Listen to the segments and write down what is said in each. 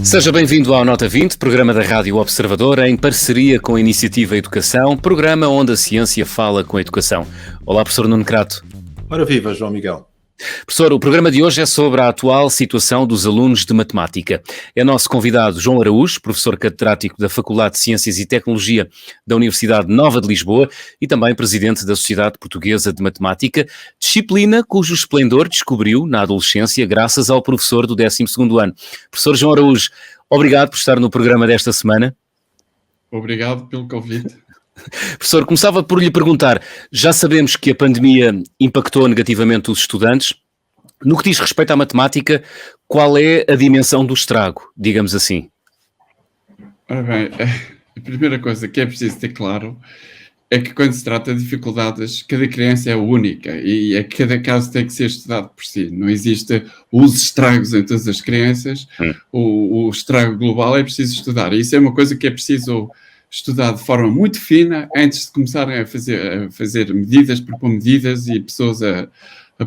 Seja bem-vindo ao Nota 20, programa da Rádio Observador, em parceria com a Iniciativa Educação, programa onde a ciência fala com a educação. Olá, professor Nuno Crato. Ora viva, João Miguel. Professor, o programa de hoje é sobre a atual situação dos alunos de matemática. É nosso convidado João Araújo, professor catedrático da Faculdade de Ciências e Tecnologia da Universidade Nova de Lisboa e também presidente da Sociedade Portuguesa de Matemática, disciplina cujo esplendor descobriu na adolescência graças ao professor do 12º ano. Professor João Araújo, obrigado por estar no programa desta semana. Obrigado pelo convite. Professor, começava por lhe perguntar, já sabemos que a pandemia impactou negativamente os estudantes. No que diz respeito à matemática, qual é a dimensão do estrago, digamos assim? Ora bem, a primeira coisa que é preciso ter claro é que quando se trata de dificuldades, cada criança é única e cada caso tem que ser estudado por si. Não existe os estragos em todas as crianças, o estrago global é preciso estudar. E isso é uma coisa que é preciso estudar de forma muito fina antes de começarem a fazer medidas, propor medidas e pessoas a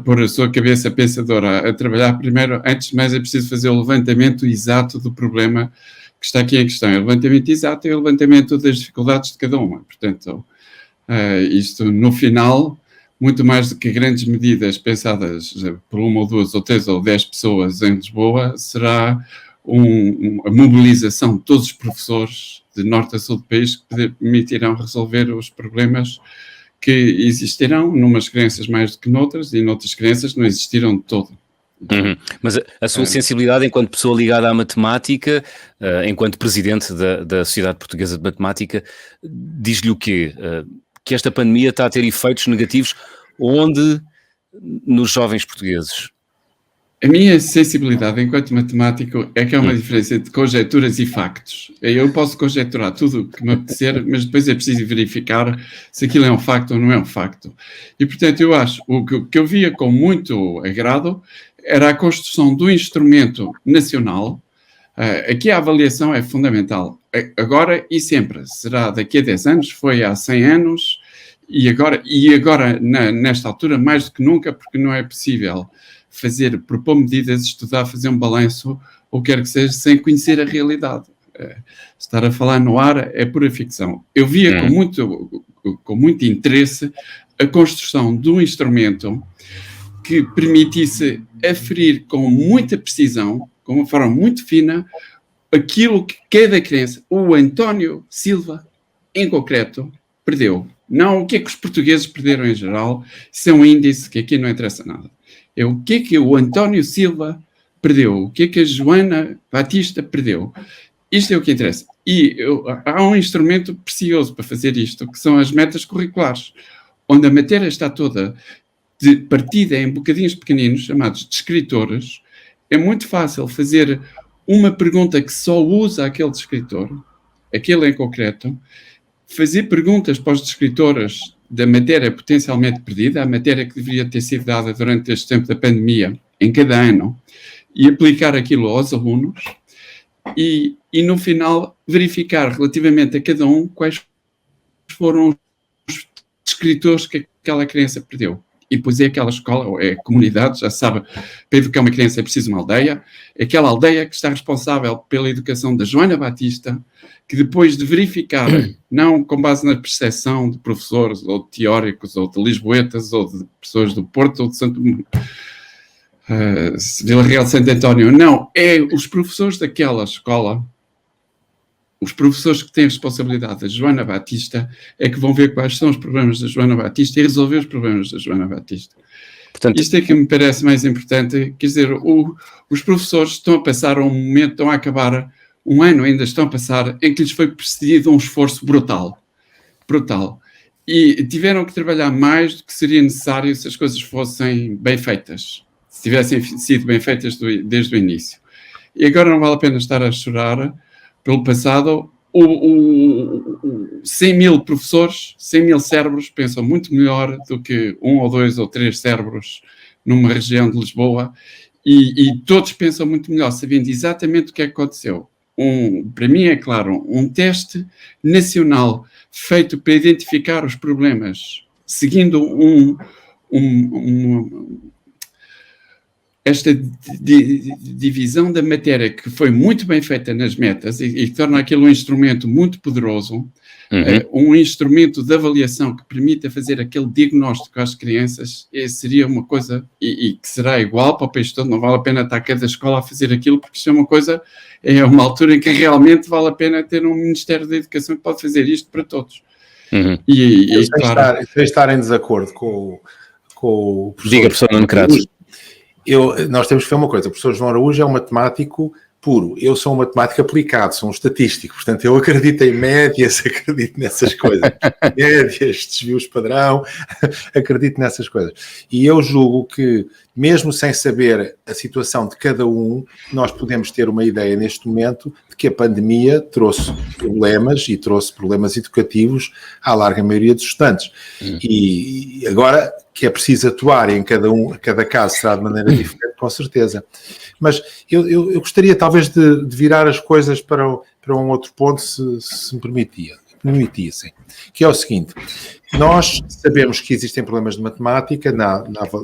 pôr a sua cabeça pensadora a trabalhar. Primeiro, antes de mais, é preciso fazer o levantamento exato do problema que está aqui em questão. O levantamento exato é o levantamento das dificuldades de cada uma. Portanto, isto, no final, muito mais do que grandes medidas pensadas por uma ou duas ou três ou 10 pessoas em Lisboa, será a mobilização de todos os professores de norte a sul do país que permitirão resolver os problemas que existirão numas crianças mais do que noutras e noutras crianças não existiram de todo. Mas a sua sensibilidade enquanto pessoa ligada à matemática, enquanto presidente da Sociedade Portuguesa de Matemática, diz-lhe o quê? Que esta pandemia está a ter efeitos negativos onde? Nos jovens portugueses? A minha sensibilidade enquanto matemático é que há uma diferença entre conjecturas e factos. Eu posso conjecturar tudo o que me apetecer, mas depois é preciso verificar se aquilo é um facto ou não é um facto. E, portanto, eu acho o que eu via com muito agrado era a construção do instrumento nacional. Aqui a avaliação é fundamental. Agora e sempre. Será daqui a 10 anos, foi há 100 anos, e agora nesta altura, mais do que nunca, porque não é possível propor medidas, estudar, fazer um balanço, ou quer que seja, sem conhecer a realidade. Estar a falar no ar é pura ficção. Eu via com muito interesse a construção de um instrumento que permitisse aferir com muita precisão, com uma forma muito fina, aquilo que cada criança, o António Silva, em concreto, perdeu. Não o que é que os portugueses perderam em geral, isso é um índice que aqui não interessa nada. É o que o António Silva perdeu, o que é que a Joana Batista perdeu. Isto é o que interessa. E há um instrumento precioso para fazer isto, que são as metas curriculares, onde a matéria está toda partida em bocadinhos pequeninos, chamados descritores. É muito fácil fazer uma pergunta que só usa aquele descritor, aquele em concreto, fazer perguntas para os descritores da matéria potencialmente perdida, a matéria que deveria ter sido dada durante este tempo da pandemia, em cada ano, e aplicar aquilo aos alunos, e no final verificar relativamente a cada um quais foram os descritores que aquela criança perdeu. E depois é aquela escola, ou é a comunidade, já sabe, para educar uma criança é preciso uma aldeia, é aquela aldeia que está responsável pela educação da Joana Batista, que depois de verificar, não com base na percepção de professores, ou de teóricos, ou de lisboetas, ou de pessoas do Porto, ou de Vila Real de Santo António, não, é os professores daquela escola, os professores que têm a responsabilidade da Joana Batista, é que vão ver quais são os problemas da Joana Batista e resolver os problemas da Joana Batista. Portanto, isto é que me parece mais importante, quer dizer, os professores estão a passar um momento, estão a acabar um ano, ainda estão a passar, em que lhes foi precedido um esforço brutal. E tiveram que trabalhar mais do que seria necessário se as coisas fossem bem feitas, se tivessem sido bem feitas desde o início. E agora não vale a pena estar a chorar pelo passado. 100 mil professores, 100 mil cérebros pensam muito melhor do que 1 ou 2 ou 3 cérebros numa região de Lisboa, e todos pensam muito melhor, sabendo exatamente o que é que aconteceu. Para mim é claro, um teste nacional feito para identificar os problemas, seguindo esta divisão da matéria que foi muito bem feita nas metas e torna aquilo um instrumento muito poderoso, um instrumento de avaliação que permita fazer aquele diagnóstico às crianças, seria uma coisa, e que será igual para o país todo. Não vale a pena estar cada escola a fazer aquilo, porque isso é uma coisa, é uma altura em que realmente vale a pena ter um Ministério da Educação que pode fazer isto para todos. Sem estar em desacordo com o professor... Diga, professor Nuno Crato. Nós temos que ver uma coisa, o professor João Araújo é um matemático puro, eu sou um matemático aplicado, sou um estatístico, portanto eu acredito em médias, acredito nessas coisas, médias, desvios padrão, acredito nessas coisas. E eu julgo que, mesmo sem saber a situação de cada um, nós podemos ter uma ideia neste momento de que a pandemia trouxe problemas e trouxe problemas educativos à larga maioria dos estudantes. E agora que é preciso atuar em cada caso será de maneira diferente, com certeza. Mas eu gostaria talvez de virar as coisas para um outro ponto, se me permitissem, que é o seguinte: nós sabemos que existem problemas de matemática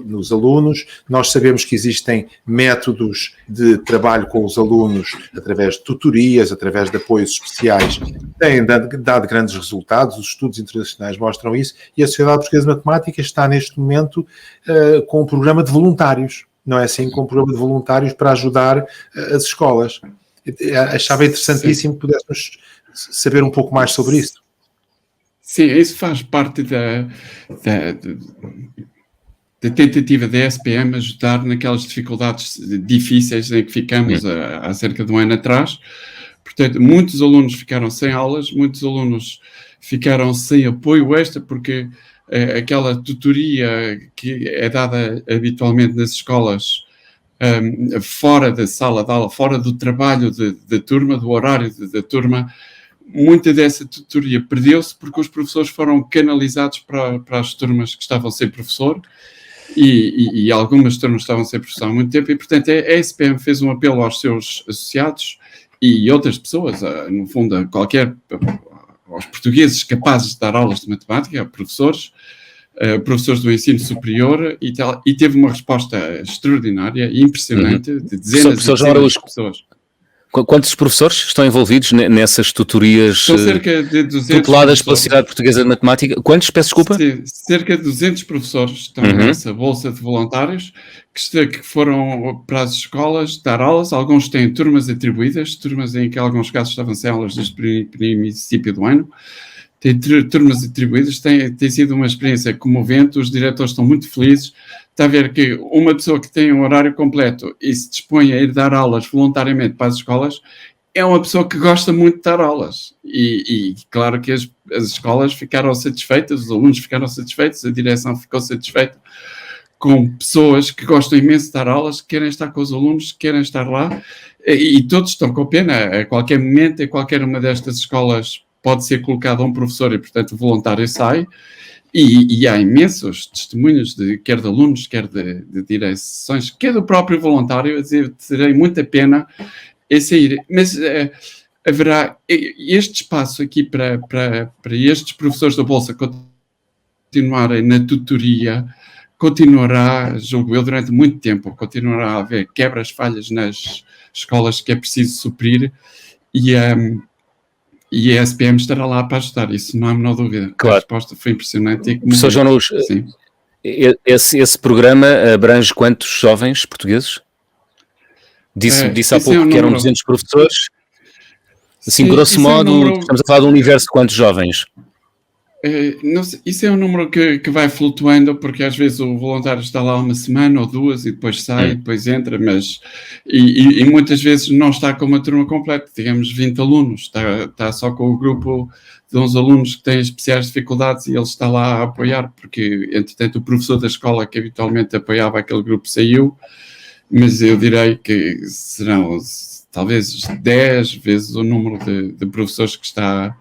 nos alunos, nós sabemos que existem métodos de trabalho com os alunos através de tutorias, através de apoios especiais, que têm dado grandes resultados, os estudos internacionais mostram isso, e a Sociedade Portuguesa de Matemática está neste momento com um programa de voluntários, não é assim? Com um programa de voluntários para ajudar as escolas. Achava interessantíssimo que pudéssemos saber um pouco mais sobre isso. Sim, isso faz parte da tentativa da SPM ajudar naquelas dificuldades difíceis em que ficamos há cerca de um ano atrás. Portanto, muitos alunos ficaram sem aulas, muitos alunos ficaram sem apoio extra, porque aquela tutoria que é dada habitualmente nas escolas, fora da sala de aula, fora do trabalho da turma, do horário da turma, muita dessa tutoria perdeu-se porque os professores foram canalizados para as turmas que estavam sem professor e algumas turmas estavam sem professor há muito tempo, e portanto a SPM fez um apelo aos seus associados e outras pessoas, no fundo aos portugueses capazes de dar aulas de matemática, professores do ensino superior, e teve uma resposta extraordinária e impressionante de dezenas de pessoas. Quantos professores estão envolvidos nessas tutorias tuteladas pela Sociedade Portuguesa de Matemática? Quantos, peço desculpa? Cerca de 200 professores estão nessa bolsa de voluntários que foram para as escolas dar aulas. Alguns têm turmas atribuídas, turmas em que, em alguns casos, estavam sem aulas desde o princípio do ano. Tem turmas atribuídas, tem sido uma experiência comovente, os diretores estão muito felizes. Está a ver que uma pessoa que tem um horário completo e se dispõe a ir dar aulas voluntariamente para as escolas é uma pessoa que gosta muito de dar aulas. E claro que as escolas ficaram satisfeitas, os alunos ficaram satisfeitos, a direção ficou satisfeita com pessoas que gostam imenso de dar aulas, que querem estar com os alunos, que querem estar lá, e todos estão com pena. A qualquer momento, em qualquer uma destas escolas, pode ser colocado um professor e, portanto, o voluntário sai. E há imensos testemunhos, quer de alunos, quer de direções, quer do próprio voluntário, a dizer: terei muita pena em sair. Mas haverá este espaço aqui para estes professores da Bolsa continuarem na tutoria, continuará, julgo eu, durante muito tempo, continuará a haver quebras, falhas nas escolas que é preciso suprir, e a SPM estará lá para ajudar, isso não há a menor dúvida. Claro. A resposta foi impressionante. Professor João Araújo, esse programa abrange quantos jovens portugueses? Disse há pouco que eram 200 professores. Assim, grosso modo, estamos a falar de um universo de quantos jovens? Não sei, isso é um número que vai flutuando, porque às vezes o voluntário está lá uma semana ou duas e depois sai, depois entra, mas e muitas vezes não está com uma turma completa, digamos 20 alunos, está só com o grupo de uns alunos que têm especiais dificuldades e ele está lá a apoiar, porque entretanto o professor da escola que habitualmente apoiava aquele grupo saiu, mas eu direi que serão talvez 10 vezes o número de professores que está,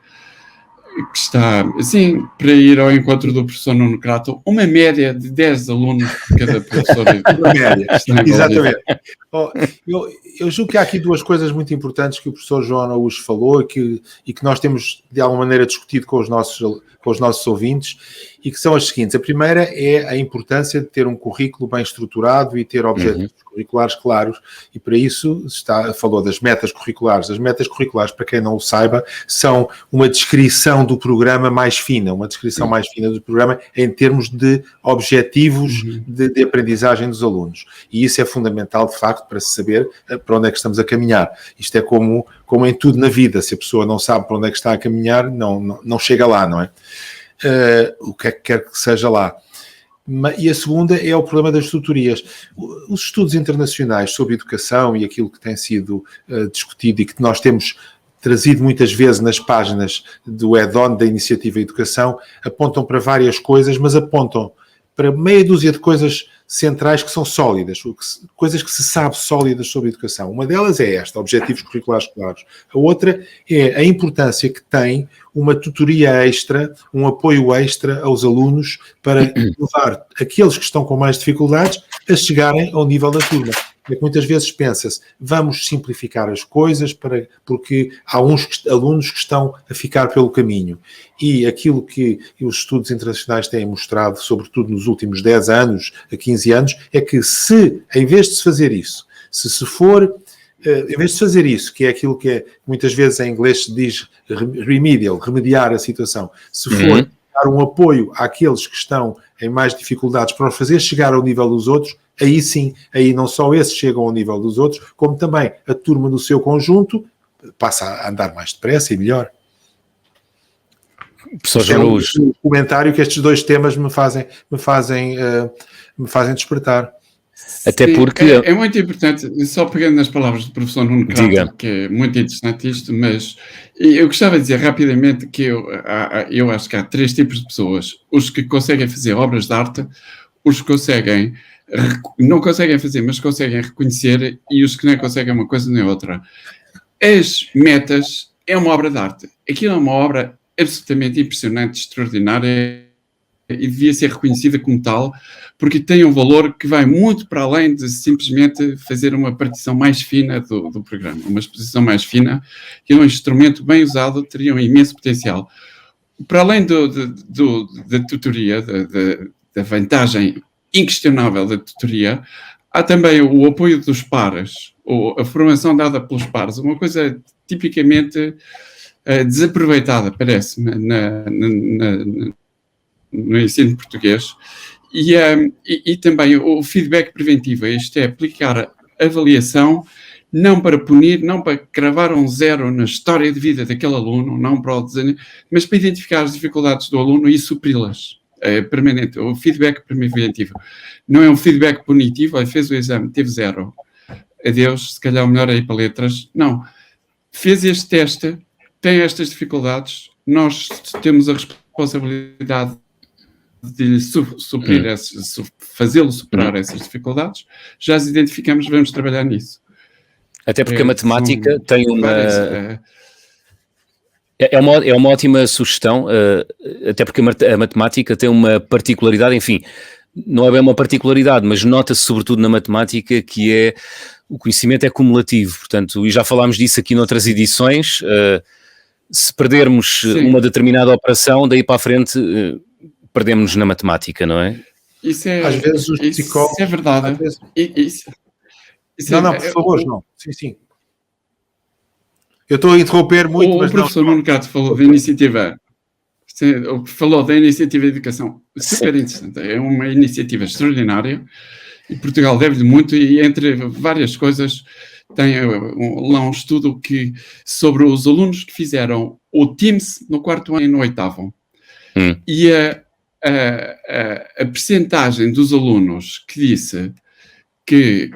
assim, para ir ao encontro do professor Nuno Crato, uma média de 10 alunos por cada professor. Uma média, exatamente. Oh, eu julgo que há aqui duas coisas muito importantes que o professor João Araújo falou e que nós temos, de alguma maneira, discutido com os nossos ouvintes, e que são as seguintes. A primeira é a importância de ter um currículo bem estruturado e ter objetivos curriculares claros, e para isso falou das metas curriculares. As metas curriculares, para quem não o saiba, são uma descrição do programa mais fina, do programa em termos de objetivos de aprendizagem dos alunos. E isso é fundamental, de facto, para se saber para onde é que estamos a caminhar. Isto é como em tudo na vida. Se a pessoa não sabe para onde é que está a caminhar, não chega lá, não é? O que é que quer que seja lá. E a segunda é o problema das tutorias. Os estudos internacionais sobre educação e aquilo que tem sido discutido e que nós temos trazido muitas vezes nas páginas do add-on da Iniciativa Educação, apontam para várias coisas, mas apontam para meia dúzia de coisas centrais que são sólidas, coisas que se sabe sólidas sobre a educação. Uma delas é esta, objetivos curriculares claros. A outra é a importância que tem uma tutoria extra, um apoio extra aos alunos para levar aqueles que estão com mais dificuldades a chegarem ao nível da turma. É que muitas vezes pensa-se, vamos simplificar as coisas porque há uns alunos que estão a ficar pelo caminho. E aquilo que os estudos internacionais têm mostrado, sobretudo nos últimos 10 anos, a 15 anos, é que em vez de se fazer isso, em vez de fazer isso, que é aquilo que muitas vezes em inglês se diz remediar a situação, se for dar um apoio àqueles que estão em mais dificuldades para os fazer chegar ao nível dos outros, aí sim, aí não só esses chegam ao nível dos outros, como também a turma no seu conjunto passa a andar mais depressa e melhor. Professor João Araújo. Um comentário que estes dois temas me fazem despertar. Até Sim, porque... É muito importante, só pegando nas palavras do professor Nuno Crato, que é muito interessante isto, mas eu gostava de dizer rapidamente que eu acho que há três tipos de pessoas. Os que conseguem fazer obras de arte, os que não conseguem fazer, mas conseguem reconhecer, e os que não conseguem uma coisa nem outra. As metas é uma obra de arte. Aquilo é uma obra absolutamente impressionante, extraordinária, e devia ser reconhecida como tal, porque tem um valor que vai muito para além de simplesmente fazer uma partição mais fina do programa. Uma exposição mais fina, que é um instrumento bem usado, teria um imenso potencial. Para além da tutoria, da vantagem inquestionável da tutoria, há também o apoio dos pares, ou a formação dada pelos pares, uma coisa tipicamente desaproveitada, parece-me, no ensino português, e também o feedback preventivo, isto é, aplicar a avaliação não para punir, não para cravar um 0 na história de vida daquele aluno, não para o desenho, mas para identificar as dificuldades do aluno e supri-las. É permanente, o feedback preventivo. Não é um feedback punitivo, ele fez o exame, teve 0. Adeus, se calhar o melhor é ir para letras. Não. Fez este teste, tem estas dificuldades, nós temos a responsabilidade de suprir fazê-lo superar essas dificuldades, já as identificamos, vamos trabalhar nisso. Até porque a matemática tem uma... É uma ótima sugestão, até porque a matemática tem uma particularidade, enfim, não é bem uma particularidade, mas nota-se sobretudo na matemática que o conhecimento é cumulativo, portanto, e já falámos disso aqui noutras edições, se perdermos uma determinada operação, daí para a frente perdemos-nos na matemática, não é? Às vezes os psicólogos... Isso é verdade. Não, por favor, João. Sim. Eu estou a interromper muito, mas o professor Nuno Crato falou da iniciativa. Falou da iniciativa de educação. Super interessante. É uma iniciativa extraordinária e Portugal deve-lhe muito, e entre várias coisas tem lá um estudo sobre os alunos que fizeram o TIMSS no 4º ano e no 8º. E a percentagem dos alunos que disse que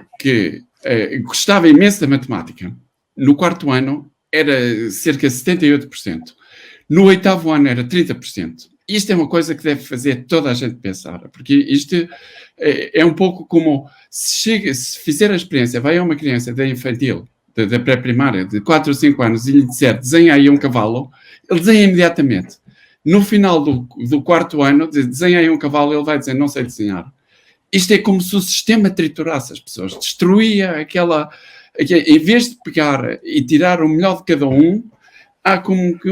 gostava imenso da matemática no 4º ano era cerca de 78%. No 8º ano era 30%. Isto é uma coisa que deve fazer toda a gente pensar, porque isto é um pouco como se fizer a experiência, vai a uma criança da infantil, da pré-primária, de 4 ou 5 anos, e lhe disser, desenha aí um cavalo, ele desenha imediatamente. No final do 4º ano, desenha aí um cavalo, ele vai dizer, não sei desenhar. Isto é como se o sistema triturasse as pessoas, destruía aquela... Em vez de pegar e tirar o melhor de cada um, há como que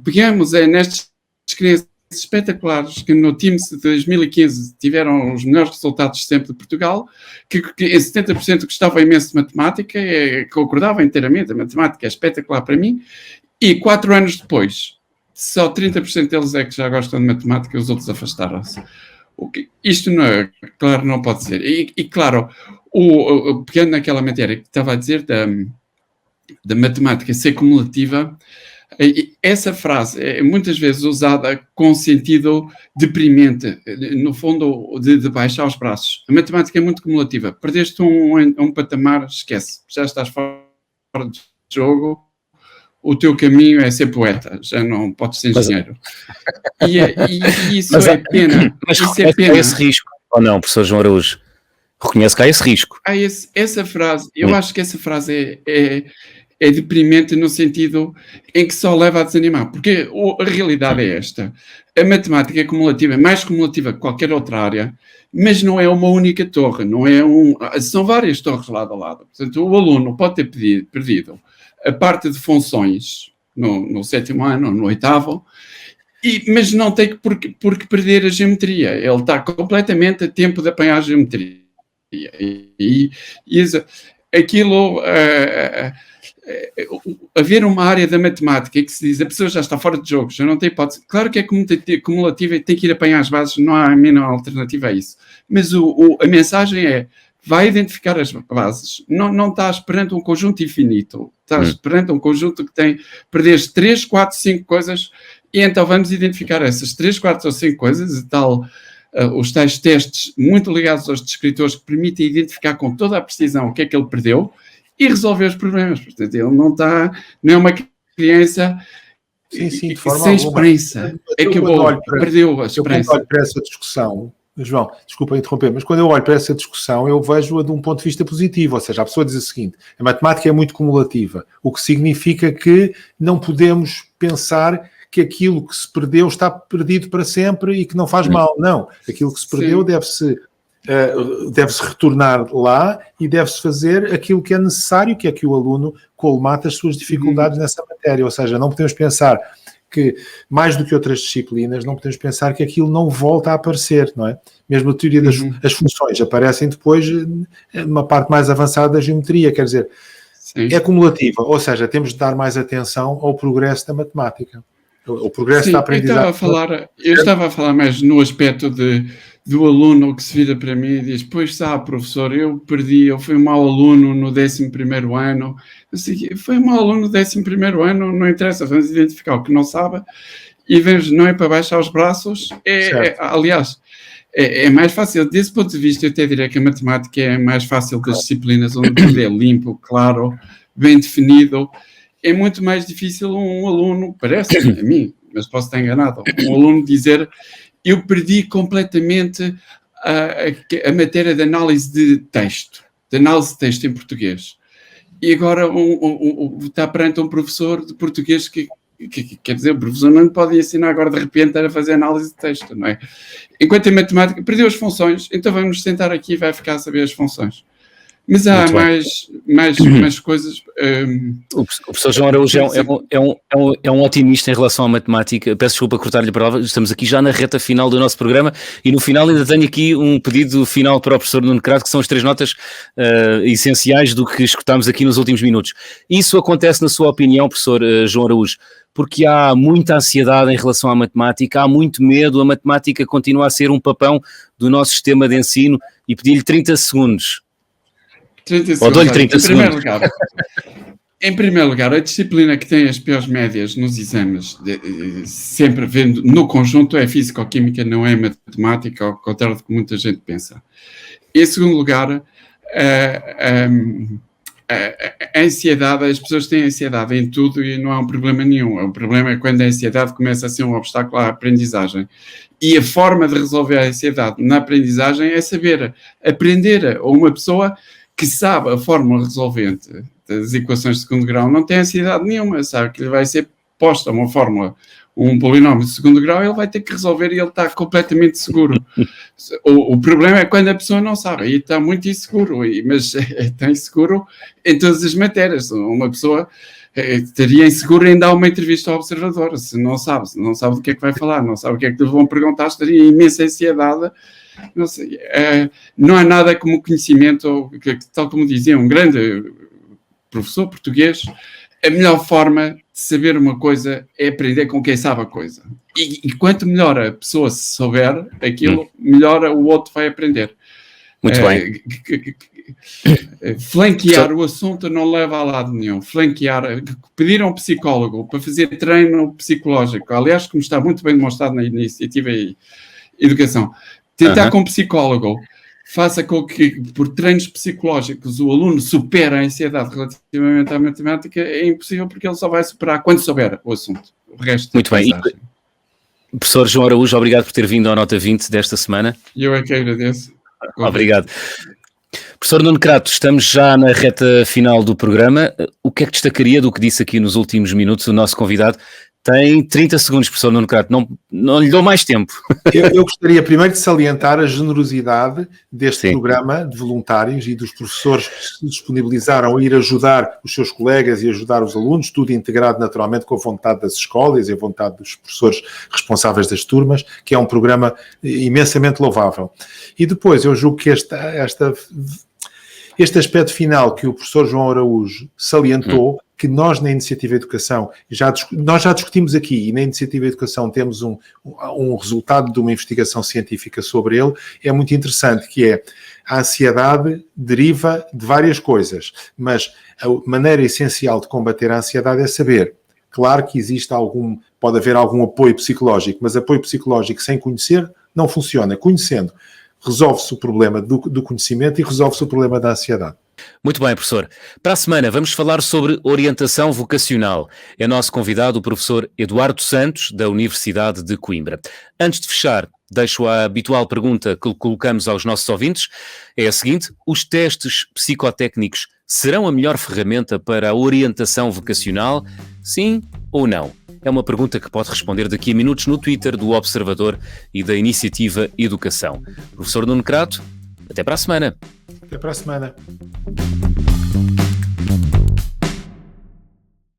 pegamos nestas crianças espetaculares que no Teams de 2015 tiveram os melhores resultados sempre de Portugal, que 70% gostavam imenso de matemática, concordava inteiramente, a matemática é espetacular para mim, e 4 anos depois, só 30% deles é que já gostam de matemática e os outros afastaram-se. Isto não é, claro, não pode ser. E claro, pegando naquela matéria que estava a dizer da matemática ser cumulativa, essa frase é muitas vezes usada com sentido deprimente, no fundo de baixar os braços. A matemática é muito cumulativa. Perdeste um patamar, esquece. Já estás fora de jogo, o teu caminho é ser poeta, já não podes ser engenheiro. E isso é pena. Mas isso é pena. Há esse risco, ou não, professor João Araújo? Reconhece que há esse risco. Essa frase, eu acho que essa frase é deprimente no sentido em que só leva a desanimar, porque a realidade é esta. A matemática é cumulativa, é mais cumulativa que qualquer outra área, mas não é uma única torre, são várias torres lado a lado. Portanto, o aluno pode ter perdido a parte de funções no 7º ano, no 8º, mas não tem por que perder a geometria. Ele está completamente a tempo de apanhar a geometria. E aquilo... haver uma área da matemática que se diz a pessoa já está fora de jogo, já não tem hipótese. Claro que é cumulativa e tem que ir apanhar as bases, não há a mínima alternativa a isso. Mas a mensagem é: vai identificar as bases. Não estás perante um conjunto infinito, estás perante um conjunto que perdeste 3, 4, 5 coisas, e então vamos identificar essas 3, 4 ou 5 coisas, e tal. Os tais testes muito ligados aos descritores que permitem identificar com toda a precisão o que é que ele perdeu e resolver os problemas. Portanto, ele não é uma criança sem esperança. É que perdeu a esperança. Quando olho para essa discussão, João, desculpa interromper, mas quando eu olho para essa discussão, eu vejo-a de um ponto de vista positivo, ou seja, a pessoa diz o seguinte: a matemática é muito cumulativa, o que significa que não podemos pensar que aquilo que se perdeu está perdido para sempre e que não faz mal. Não, aquilo que se perdeu deve-se retornar lá e deve-se fazer aquilo que é necessário, que é que o aluno colmate as suas dificuldades nessa matéria. Ou seja, não podemos pensar que, mais do que outras disciplinas, não podemos pensar que aquilo não volta a aparecer, não é? Mesmo a teoria das funções aparecem depois numa parte mais avançada da geometria, quer dizer, é cumulativa, ou seja, temos de dar mais atenção ao progresso da matemática. O progresso da aprendizagem. Eu estava a falar mais no aspecto do aluno que se vira para mim e diz: pois sabe, professor, eu fui um mau aluno no 11º ano. Foi um mau aluno no 11º ano, não interessa, vamos identificar o que não sabe e vamos, não é para baixar os braços. Aliás, é mais fácil, desse ponto de vista, eu até diria que a matemática é mais fácil das disciplinas onde tudo é limpo, claro, bem definido. É muito mais difícil um aluno, parece a mim, mas posso estar enganado, um aluno dizer: eu perdi completamente a matéria de análise de texto em português. E agora está perante um professor de português que quer dizer, o professor não pode ensinar agora de repente a fazer análise de texto, não é? Enquanto em matemática, perdeu as funções, então vamos sentar aqui e vai ficar a saber as funções. Mas há mais coisas. O professor João Araújo é um otimista em relação à matemática. Peço desculpa cortar-lhe a palavra, estamos aqui já na reta final do nosso programa e no final ainda tenho aqui um pedido final para o professor Nuno Crato, que são as 3 notas essenciais do que escutámos aqui nos últimos minutos. Isso acontece, na sua opinião, professor João Araújo, porque há muita ansiedade em relação à matemática, há muito medo, a matemática continua a ser um papão do nosso sistema de ensino, e pedi-lhe 30 segundos. 30 segundos. Ou dou-lhe 30 segundos. Em primeiro lugar, a disciplina que tem as piores médias nos exames, sempre vendo no conjunto, é Físico-Química, não é Matemática, ao contrário do que muita gente pensa. Em segundo lugar, a ansiedade, as pessoas têm ansiedade em tudo e não há um problema nenhum. O problema é quando a ansiedade começa a ser um obstáculo à aprendizagem. E a forma de resolver a ansiedade na aprendizagem é saber aprender. Ou uma pessoa que sabe a fórmula resolvente das equações de segundo grau não tem ansiedade nenhuma, sabe que lhe vai ser posta uma fórmula um polinómio de segundo grau, ele vai ter que resolver e ele está completamente seguro. O problema é quando a pessoa não sabe, e está muito inseguro, mas está inseguro em todas as matérias. Uma pessoa estaria insegura em dar uma entrevista ao observador, se não sabe do que é que vai falar, não sabe o que é que lhe vão perguntar, estaria em imensa ansiedade. Não sei, não há nada como conhecimento, tal como dizia um grande professor português, a melhor forma de saber uma coisa é aprender com quem sabe a coisa. E quanto melhor a pessoa se souber aquilo, melhor o outro vai aprender. Muito bem. Flanquear o assunto não leva a lado nenhum. Pedir a um psicólogo para fazer treino psicológico, aliás, como está muito bem demonstrado na iniciativa e educação, tentar com um psicólogo, faça com que, por treinos psicológicos, o aluno supere a ansiedade relativamente à matemática, é impossível, porque ele só vai superar quando souber o assunto. O resto muito bem. Professor João Araújo, obrigado por ter vindo à Nota 20 desta semana. Eu é que agradeço. Obrigado. Professor Nuno Crato, estamos já na reta final do programa. O que é que destacaria do que disse aqui nos últimos minutos o nosso convidado? Tem 30 segundos, professor Nuno Crato, não lhe dou mais tempo. Eu gostaria primeiro de salientar a generosidade deste programa de voluntários e dos professores que se disponibilizaram a ir ajudar os seus colegas e ajudar os alunos, tudo integrado naturalmente com a vontade das escolas e a vontade dos professores responsáveis das turmas, que é um programa imensamente louvável. E depois, eu julgo que este aspecto final que o professor João Araújo salientou, que nós na Iniciativa Educação, nós já discutimos aqui, e na Iniciativa Educação temos um resultado de uma investigação científica sobre ele, é muito interessante, que é a ansiedade deriva de várias coisas, mas a maneira essencial de combater a ansiedade é saber. Claro que pode haver algum apoio psicológico, mas apoio psicológico sem conhecer não funciona. Conhecendo, resolve-se o problema do conhecimento e resolve-se o problema da ansiedade. Muito bem, professor. Para a semana vamos falar sobre orientação vocacional. É nosso convidado o professor Eduardo Santos, da Universidade de Coimbra. Antes de fechar, deixo a habitual pergunta que colocamos aos nossos ouvintes. É a seguinte: os testes psicotécnicos serão a melhor ferramenta para a orientação vocacional? Sim ou não? É uma pergunta que pode responder daqui a minutos no Twitter do Observador e da Iniciativa Educação. Professor Nuno Crato, até para a semana. Até para a semana.